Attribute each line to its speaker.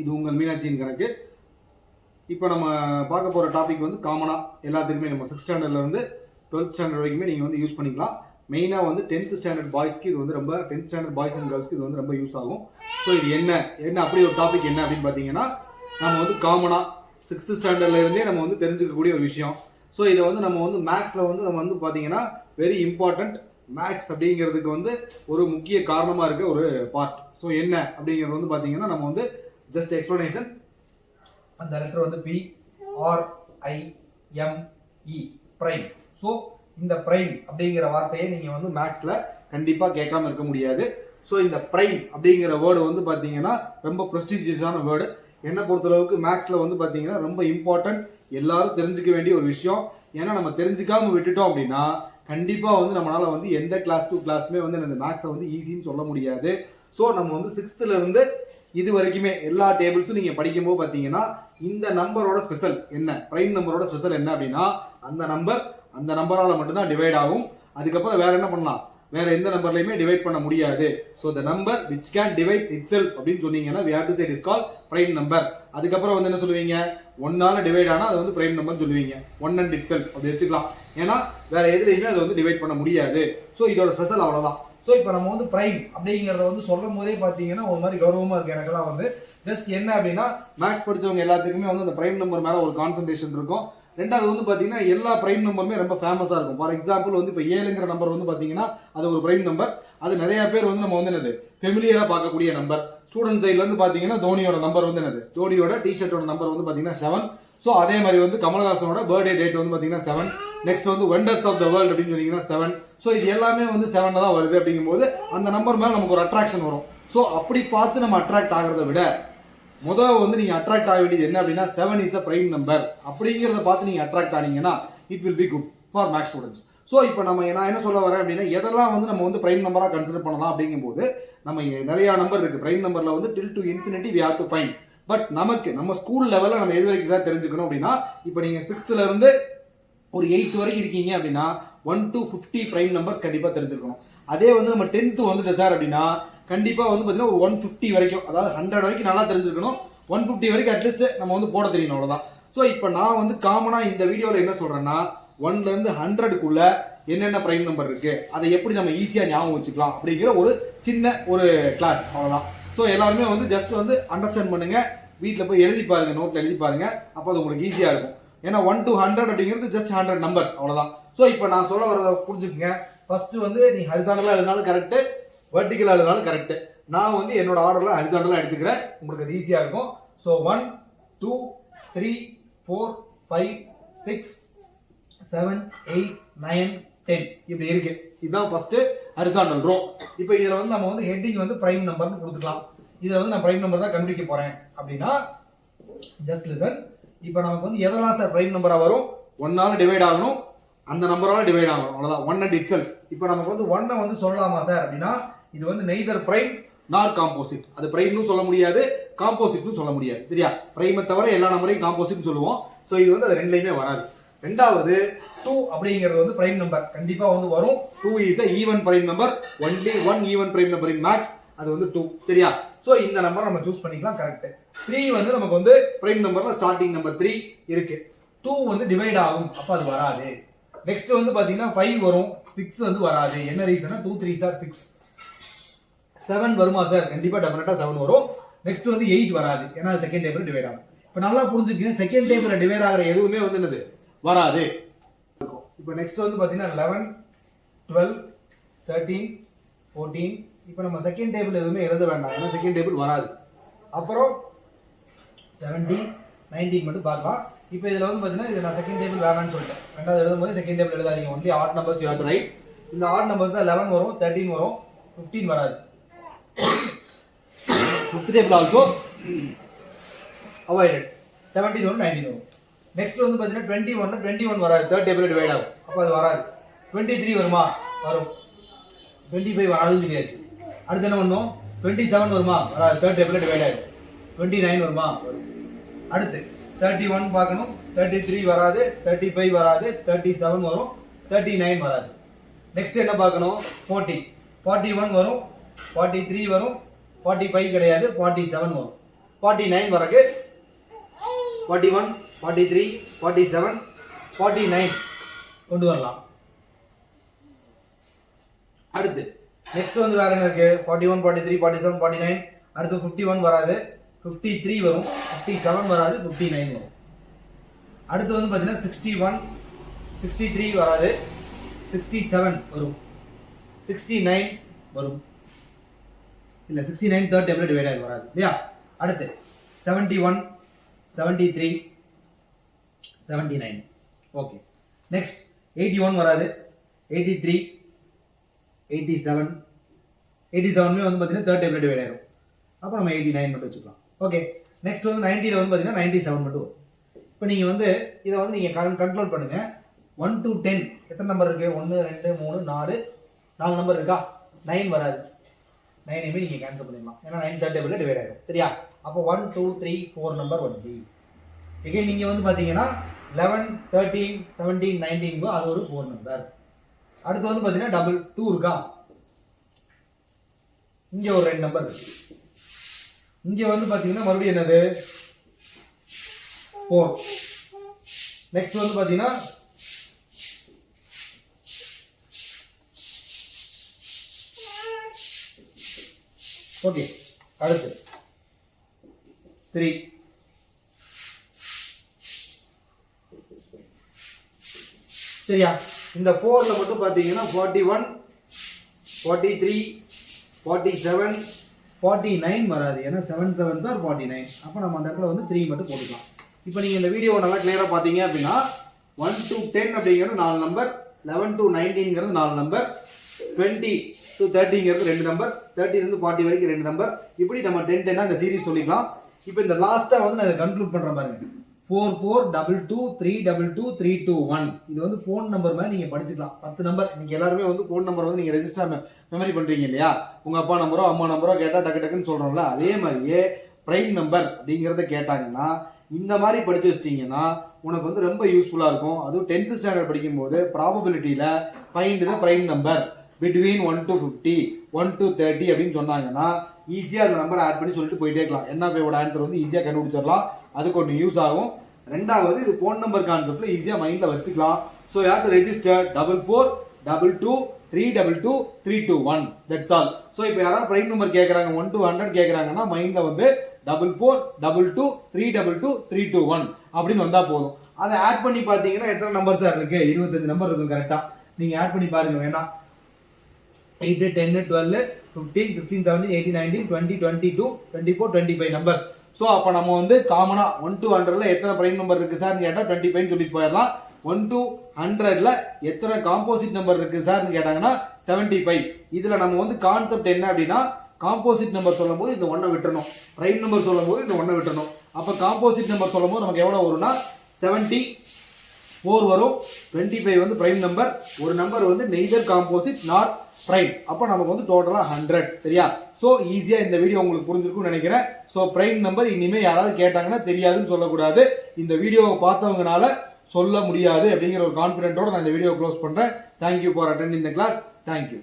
Speaker 1: இது உங்கள் மீனாட்சியின் கணக்கு. இப்போ நம்ம பார்க்க போகிற டாபிக் வந்து காமனாக எல்லாத்துக்குமே நம்ம 6th ஸ்டாண்டர்ட்லேருந்து 12th ஸ்டாண்டர்ட் வரைக்குமே நீங்கள் வந்து யூஸ் பண்ணிக்கலாம். மெயினாக வந்து 10th ஸ்டாண்டர்ட் பாய்ஸ்க்கு இது வந்து ரொம்ப 10th ஸ்டாண்டர்ட் பாய்ஸ் அண்ட் கேர்ள்ஸ்க்கு இது வந்து ரொம்ப யூஸ் ஆகும். ஸோ இது என்ன அப்படி ஒரு டாபிக் என்ன அப்படின்னு பார்த்தீங்கன்னா, நம்ம வந்து காமனாக 6th ஸ்டாண்டர்ட்லேருந்தே நம்ம வந்து தெரிஞ்சுக்கக்கூடிய ஒரு விஷயம். ஸோ இதை வந்து நம்ம வந்து மேக்ஸில் வந்து நம்ம வந்து பார்த்தீங்கன்னா வெரி இம்பார்ட்டண்ட். மேக்ஸ் அப்படிங்கிறதுக்கு வந்து ஒரு முக்கிய காரணமாக இருக்க ஒரு பார்ட். ஸோ என்ன அப்படிங்கிறது வந்து பார்த்தீங்கன்னா, நம்ம வந்து ஜஸ்ட் எக்ஸ்பிளனேஷன். அந்த லெட்டர் வந்து PRIME பிரைம். ஸோ இந்த பிரைம் அப்படிங்கிற வார்த்தையை நீங்கள் வந்து மேக்ஸில் கண்டிப்பாக கேட்காம இருக்க முடியாது. ஸோ இந்த பிரைம் அப்படிங்கிற வேர்டு வந்து பார்த்தீங்கன்னா ரொம்ப ப்ரெஸ்டீஜியஸான வேர்டு. என்னை பொறுத்தளவுக்கு மேக்ஸில் வந்து பார்த்தீங்கன்னா ரொம்ப இம்பார்ட்டன்ட், எல்லாரும் தெரிஞ்சுக்க வேண்டிய ஒரு விஷயம். ஏன்னா நம்ம தெரிஞ்சுக்காம விட்டுட்டோம் அப்படின்னா கண்டிப்பாக வந்து நம்மளால வந்து எந்த கிளாஸ் டு கிளாஸுமே வந்து இந்த மேக்ஸை வந்து ஈஸின்னு சொல்ல முடியாது. ஸோ நம்ம வந்து 6th இது வரைக்குமே எல்லா டேபிள்ஸும் நீங்கள் படிக்கும்போது பார்த்தீங்கன்னா, இந்த நம்பரோட ஸ்பெஷல் என்ன, பிரைம் நம்பரோட ஸ்பெஷல் என்ன அப்படின்னா, அந்த நம்பரால் மட்டும்தான் டிவைட் ஆகும். அதுக்கப்புறம் வேற என்ன பண்ணலாம், வேற எந்த நம்பர்லையுமே டிவைட் பண்ண முடியாது. So the number which can divides it self அப்படின்னு சொன்னீங்கன்னா we have to say it is called prime number. அதுக்கப்புறம் வந்து என்ன சொல்லுவீங்க, 1ஆல டிவைட் ஆனால் அது வந்து பிரைம் நம்பர் சொல்லுவீங்க. 1 and itself அப்படி வச்சுக்கலாம். ஏன்னா வேற எதுலையுமே அதை வந்து டிவைட் பண்ண முடியாது. ஸோ இதோட ஸ்பெஷல் அவ்வளோதான். ஸோ இப்போ நம்ம வந்து பிரைம் அப்படிங்கிறத வந்து சொல்லும் போதே பார்த்தீங்கன்னா ஒரு மாதிரி கௌரவமாக இருக்குது எனக்கெல்லாம். வந்து ஜஸ்ட் என்ன அப்படின்னா, மேக்ஸ் படித்தவங்க எல்லாத்துக்குமே வந்து அந்த பிரைம் நம்பர் மேலே ஒரு கான்சன்ட்ரேஷன் இருக்கும். ரெண்டாவது வந்து பார்த்தீங்கன்னா எல்லா பிரைம் நம்பருமே ரொம்ப ஃபேமஸாக இருக்கும். ஃபார் எக்ஸாம்பிள் வந்து இப்போ 7ங்கிற நம்பர் வந்து பார்த்தீங்கன்னா அது ஒரு பிரைம் நம்பர். அது நிறைய பேர் வந்து நம்ம வந்து என்னது ஃபெமிலியராக பார்க்கக்கூடிய நம்பர். ஸ்டூடெண்ட் சைடில் வந்து பார்த்தீங்கன்னா தோனியோட நம்பர் வந்து என்னது, தோனியோட டிஷர்ட்டோட நம்பர் வந்து பார்த்தீங்கன்னா 7. ஸோ அதே மாதிரி வந்து கமலஹாசனோட பர்த்டே டேட் வந்து பார்த்தீங்கன்னா 7. நெக்ஸ்ட் வந்து வண்டர்ஸ் ஆஃப் த வேர்ல்ட் அப்படின்னு சொன்னீங்கன்னா 7. ஸோ இது எல்லாமே வந்து 7 தான் வருது. அப்படிங்கும்போது அந்த நம்பர் மேலே நமக்கு ஒரு அட்ராக்ஷன் வரும். ஸோ அப்படி பார்த்து நம்ம அட்ராக்ட் ஆகிறத விட முதல்ல வந்து நீங்கள் அட்ராக்ட் ஆக வேண்டியது என்ன அப்படின்னா, 7 இஸ் அ பிரைம் நம்பர் அப்படிங்கிறத பார்த்து நீங்கள் அட்ராக்ட் ஆனீங்கன்னா it will be good for maths students. So இப்போ நான் என்ன சொல்ல வரேன் அப்படின்னா, எதெல்லாம் வந்து நம்ம வந்து பிரைம் நம்பராக கன்சிடர் பண்ணலாம் அப்படிங்கும்போது, நம்ம நிறைய நம்பர் இருக்குது பிரைம் நம்பரில் வந்து till to infinity we have to find. But நம்ம ஸ்கூல் லெவலில் நம்ம எது வரைக்கும் சார் தெரிஞ்சுக்கணும் அப்படின்னா, இப்போ நீங்கள் 6th ஒரு 8th வரைக்கும் இருக்கீங்க அப்படின்னா 1 to 50 பிரைம் நம்பர்ஸ் கண்டிப்பாக தெரிஞ்சுக்கணும். அதே வந்து நம்ம 10th வந்துட்டு சார் அப்படின்னா கண்டிப்பாக வந்து பார்த்தீங்கன்னா ஒரு 150 வரைக்கும், அதாவது 100 வரைக்கும் நல்லா தெரிஞ்சுக்கணும். 150 வரைக்கும் அட்லீஸ்ட் நம்ம வந்து போட தெரியணும், அவ்வளோதான். ஸோ இப்போ நான் வந்து காமனாக இந்த வீடியோவில் என்ன சொல்கிறேன்னா, 1லேருந்து 100க்குள்ள என்னென்ன பிரைம் நம்பர் இருக்குது, அதை எப்படி நம்ம ஈஸியாக ஞாபகம் வச்சுக்கலாம் அப்படிங்கிற ஒரு சின்ன ஒரு கிளாஸ், அவ்வளோதான். ஸோ எல்லாருமே வந்து ஜஸ்ட் வந்து அண்டர்ஸ்டாண்ட் பண்ணுங்கள், வீட்டில் போய் எழுதி பாருங்கள், நோட்டில் எழுதி பாருங்கள், அப்போ அது உங்களுக்கு ஈஸியாக இருக்கும். ஏன்னா 1 to 100 அப்படிங்கிறது ஜஸ்ட் 100 நம்பர்ஸ், அவ்வளோதான். ஸோ இப்போ நான் சொல்ல வரதை புரிஞ்சுக்கங்க. ஃபஸ்ட்டு வந்து நீ ஹரிசாண்டலாக எழுதினாலும் கரெக்டு, வெர்டிக்கலாக எழுதினாலும் கரெக்டு. நான் வந்து என்னோட ஆர்டரில் ஹரிசாண்டலாக எடுத்துக்கிறேன், உங்களுக்கு அது ஈஸியாக இருக்கும். ஸோ 1 2 3 4 5 6 7 8 9 10 இப்படி இருக்கு. இதுதான் ஃபர்ஸ்ட் ஹரிசாண்டல் ரோ. இப்போ இதில் வந்து நம்ம வந்து ஹெட்டிங் வந்து பிரைம் நம்பர்னு கொடுத்துக்கலாம். இதில் வந்து நான் பிரைம் நம்பர் தான் கண்டுபிடிக்க போறேன் அப்படின்னா ஜஸ்ட் லிசன். இப்போ நமக்கு வந்து எதெல்லாம் சார் பிரைம் நம்பராக வரும், 1ஆல டிவைட் ஆகணும், அந்த நம்பரால டிவைட் ஆகணும், அவ்வளோதான். 1 and itself. இப்போ நமக்கு வந்து 1 வந்து சொல்லலாமா சார் அப்படின்னா, இது வந்து நெய்தர் பிரைம் நார் காம்போசிட். அது பிரைம்னு சொல்ல முடியாது, காம்போசிட்னு சொல்ல முடியாது, சரியா? பிரைமை தவிர எல்லா நம்பரையும் காம்போசிட்னு சொல்லுவோம். ஸோ இது வந்து அது ரெண்டுலையுமே வராது. ரெண்டாவது 2 அப்படிங்கிறது வந்து பிரைம் நம்பர் கண்டிப்பா வந்து வரும். 2 is a even prime number, only one even prime number in maths, அது வந்து 2, சரியா? ஸோ இந்த நம்பர் நம்ம சூஸ் பண்ணிக்கலாம், கரெக்ட். 3 வந்து நமக்கு வந்து பிரைம் நம்பர்ல ஸ்டார்டிங் நம்பர் 3 இருக்கு. 2 வந்து டிவைட் ஆகும், அப்ப அது வராது. நெக்ஸ்ட் வந்து பாத்தீங்கன்னா 5 வரும், 6 வந்து வராது. என்ன ரீசன்னா 2 3s are 6. 7 வருமா சார், கண்டிப்பா டெஃபினட்டா 7 வரும். நெக்ஸ்ட் வந்து 8 வராது, ஏன்னா செகண்ட் டேபிள் டிவைட் ஆகும். இப்போ நல்லா புரிஞ்சுக்கங்க, செகண்ட் டேபிள் டிவைட் ஆகிற எதுவுமே வந்து என்னது வராது. இப்போ நெக்ஸ்ட் வந்து பாத்தீங்கன்னா 11 12 13 14. இப்போ நம்ம செகண்ட் டேபிள் எதுவுமே எழுத வேண்டாம், ஏன்னா செகண்ட் டேபிள் வராது. அப்புறம் 17 19 மட்டும் பார்க்கலாம். இப்போ இதில் வந்து பார்த்தீங்கன்னா இது நான் செகண்ட் டேபிள் வேணான்னு சொல்லிட்டேன். ரெண்டாவது எழுதும்போது செகண்ட் டேபிள் எழுதாதீங்க, only odd numbers you have to write. இந்த ஆட் நம்பர்ஸ்ல 11 வரும், 13 வரும், 15 வராது. Fifth table also avoided. 17 வரும், 19 வரும். நெக்ஸ்ட் வந்து பார்த்தீங்கன்னா 21 வராது, தேர்ட் டேபிள் டிவைட் ஆகும், அப்போ அது வராது. 23 வருமா, வரும். 25 வராதுன்னு சொல்லியாச்சு. அடுத்து என்ன பண்ணும், 27 வருமா, வராது, தேர்ட் டேபிள் டிவைட் ஆகும். 29 வருமா, வரும். அடுத்து 31 பார்க்கணும், 33 வராது, 35 வராது, 37 வரும், 39 வராது. நெக்ஸ்ட் என்ன பார்க்கணும், 41 வரும், 43 வரும், 45 கிடையாது, 47 வரும். 49 வரக்கு 41, 43, 47, 49 கொண்டு வரலாம். அடுத்து நெக்ஸ்ட் வந்து வேற என்ன இருக்கு? 41, 43, 47, 49. அடுத்து 51 வராது, 53 வரும், 57 வராது, 59 வரும். அடுத்து வந்து பாத்தீங்கன்னா 61, 63 வராது, 67 வரும், 69 வரும். இல்ல 69 தேர்ட் டேபிள்ல டிவைட் ஆகி வராது இல்லையா? அடுத்து 71, 73, 79. ஓகே. நெக்ஸ்ட் 81 வராது, 83, 87, 87 வந்து பாத்தீங்கன்னா தேர்ட் டேபிள்ல டிவைட் ஆயிடும். அப்ப நம்ம 89 மட்டும் வச்சுக்கலாம். ஓகே. நெக்ஸ்ட் வந்து 90ல வந்து பாத்தீங்கன்னா 97 மட்டும் வரும். இப்போ நீங்க வந்து இத வந்து நீங்க கண்ட்ரோல் பண்ணுங்க. 1 to 10 எத்தனை நம்பர் இருக்கு? 1 2 3 4 4 நம்பர் இருக்கா? 9 வராது. 9 நீங்க கேன்சல் பண்ணிடலாம். ஏன்னா 9 தேர்ட் டேபிள்ல டிவைட் ஆகும். சரியா? அப்போ 1 2 3 4 நம்பர் வருது. again நீங்க வந்து பாத்தீங்கன்னா 11 13 17 19 அது ஒரு 4 நம்பர். அடுத்து வந்து பாத்தீங்கன்னா டபுள் 2 இருக்கா? இங்க ஒரு 2 நம்பர் இருக்கு. இங்க வந்து பாத்தீங்கன்னா மறுபடியும் என்னது? 4. நெக்ஸ்ட் வந்து பாத்தீங்கன்னா ஓகே. அடுத்து 3. சரியா? இந்த 4ல மட்டும் பாத்தீங்கன்னா 41, 43, 47, 49 வராது. ஏன்னா 7 7s are 49. அப்ப நம்ம அந்த இடத்துல வந்து 3 மட்டும் போட்டுக்கலாம். இப்போ நீங்க இந்த வீடியோவை நல்லா கிளியரா பாத்தீங்க அப்படின்னா 1 to 10 அப்படிங்கிறது 4 number, 11 to 19ங்கிறது 4 number, 20 to 30ங்கிறது 2 number, 30 இருந்து 40 வரைக்கும் 2 நம்பர். இப்படி நம்ம 10 10 அந்த சீரிஸ் சொல்லிக்கலாம். இப்போ இந்த லாஸ்டா வந்து நான் கன்க்ளூட் பண்ற பாருங்க. 4 4 2 2 3 2 2 3 2 1. இது வந்து போன் நம்பர் மாதிரி நீங்க படிச்சுக்கலாம். 10 நம்பர். நீங்க எல்லாரும் வந்து போன் நம்பர் வந்து நீங்க ரெஜிஸ்டர் மெமரி பண்றீங்க இல்லையா? உங்க அப்பா நம்பரோ அம்மா நம்பரோ கேட்டா டக்கு டக்குன்னு சொல்றோம்ல, அதே மாதிரியே பிரைம் நம்பர் அப்படிங்கறத கேட்டாங்கன்னா இந்த மாதிரி படிச்சு வச்சிட்டீங்கன்னா உனக்கு வந்து ரொம்ப யூஸ்ஃபுல்லா இருக்கும். அதுவும் 10th ஸ்டாண்டர்ட் படிக்கும்போது ப்ராபபிலிட்டியில find the prime number between 1 to 50, 1 to 30 அப்படின்னு சொன்னாங்கன்னா ஈஸியா அந்த நம்பர் ஆட் பண்ணி சொல்லிட்டு போயிட்டே இருக்கலாம். NFA ஆன்சர் வந்து ஈஸியா கண்டுபிடிச்சிடலாம். அதுக்கு ஒன்று யூஸ் ஆகும். ரெண்டாவது இது போன் நம்பர் கான்செப்ட்ல ஈஸியா மைண்ட்ல வச்சுக்கலாம். So you have to register 44 22 322 321. That's all. So இப்போ யாராவது பிரைம் நம்பர் கேட்கறாங்க 1 to 100 கேட்கறாங்கன்னா மைண்ட்ல வந்து 44 22 322 321 அப்படின்னு வந்தா போதும். அதை ஆட் பண்ணி பாத்தீங்கன்னா எத்தனை நம்பர் சார் இருக்கு? 25 நம்பர் இருக்கும் கரெக்டா. நீங்க ஆட் பண்ணி பாருங்க வேணா. 8 10 12 15 16 17 18 19 20 22 24 25 நம்பர்ஸ். சோ அப்ப நம்ம வந்து காமனா 1 to 100ல எத்தனை பிரைம் நம்பர் இருக்கு சார்னு கேட்டா 25 சொல்லிட்டு போயிடலாம். 1 to 100ல எத்தனை காம்போசிட் நம்பர் இருக்கு சார்னு கேட்டாங்கன்னா 75. இதுல நம்ம வந்து கான்செப்ட் என்ன அப்படின்னா காம்போசிட் நம்பர் சொல்லும்போது இந்த 1 விட்டுறணும், பிரைம் நம்பர் சொல்லும்போது இந்த 1 விட்டுறணும். அப்ப காம்போசிட் நம்பர் சொல்லும்போது நமக்கு எவ்வளவு வரும்னா 74 வரும். 25 வந்து பிரைம் நம்பர். ஒரு நம்பர் வந்து நெய்தர் காம்போசிட் நாட் பிரைம். அப்ப நமக்கு வந்து டோட்டலா 100. சரியா? சோ ஈஸியா இந்த வீடியோ உங்களுக்கு புரிஞ்சிருக்கும்னு நினைக்கிறேன். சோ பிரைம் நம்பர் இனிமே யாராவது கேட்டாங்கன்னா தெரியாதுன்னு சொல்லக்கூடாது. இந்த வீடியோவை பார்த்தவங்கனால சொல்ல முடியாது அப்படிங்கிற ஒரு கான்பிடென்ட்டோட நான் இந்த வீடியோ க்ளோஸ் பண்றேன். Thank you for attending the class. Thank you.